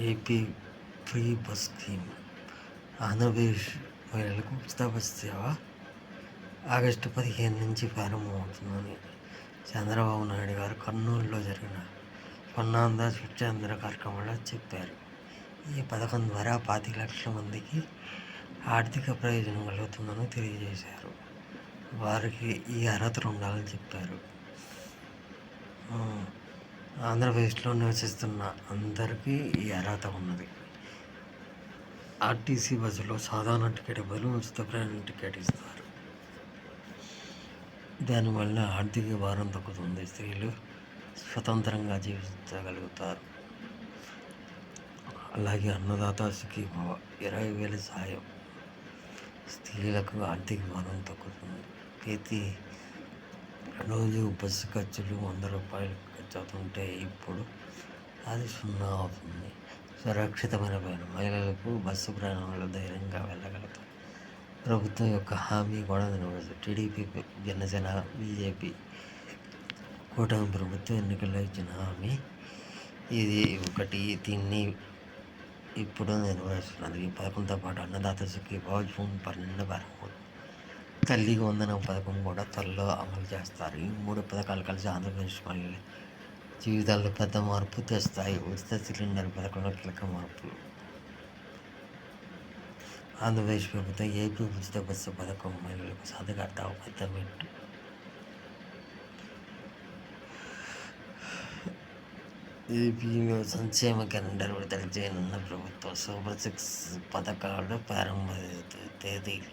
AP free bus scheme. Andhra Pradesh మహిళలకు ఉచిత bus సేవ ఆగస్టు 15 నుంచి ప్రారంభమవుతుందని చంద్రబాబు నాయుడు గారు కర్నూలులో జరిగిన స్వర్ణాంధ్ర స్వచ్ఛాంధ్ర కార్యక్రమంలో చెప్పారు. ఈ పథకం ద్వారా 25 లక్షల మందికి ఆర్థిక ప్రయోజనం కలుగుతుందని తెలియజేశారు. వారికి ఈ అర్హతలు ఉండాలని చెప్పారు. ఆంధ్రప్రదేశ్లో నివసిస్తున్న అందరికీ ఈ అర్హత ఉన్నది. ఆర్టీసీ బస్సులో సాధారణ టికెట్ బదులు ఉచిత ప్రయాణ టికెట్ ఇస్తారు. దానివల్ల ఆర్థిక భారం తగ్గుతుంది. స్త్రీలు స్వతంత్రంగా జీవించగలుగుతారు. అలాగే అన్నదాత సుఖీభవ 20,000 సాయం. స్త్రీలకు ఆర్థిక భారం తగ్గుతుంది. ప్రతి రోజు బస్సు ఖర్చులు 100 రూపాయలు ఖర్చు అవుతుంటే ఇప్పుడు అది 0 అవుతుంది. సురక్షితమైన ప్రయాణం. మహిళలకు బస్సు ప్రయాణంలో ధైర్యంగా వెళ్ళగలుగుతారు. ప్రభుత్వం యొక్క హామీ కూడా నెరవేరుతుంది. టీడీపీ, జనసేన, బీజేపీ కూటమి ప్రభుత్వం ఎన్నికల్లో ఇచ్చిన హామీ ఇది ఒకటి. దీన్ని ఇప్పుడు నెరవేరుస్తున్నది. ఈ పథకంతో పాటు అన్నదాత సుఖీభవ జూన్ 12 ప్రారంభమవుతుంది. తల్లికి వందనం పథకం కూడా త్వరలో అమలు చేస్తారు. ఈ 3 పథకాలు కలిసి ఆంధ్రప్రదేశ్ మహిళల జీవితాల్లో పెద్ద మార్పు తెస్తాయి. ఉచిత సిలిండర్ పథకంలో కీలక మార్పులు. ఆంధ్రప్రదేశ్ ప్రభుత్వం ఏపీ ఉచిత బస్సు పథకం మహిళలకు సాధికారత పెద్ద మెట్టు. ఏపీలో సంక్షేమ క్యాలెండర్ విడుదల చేయనున్న ప్రభుత్వం. సూపర్ 6 పథకాలు ప్రారంభ తేదీలు.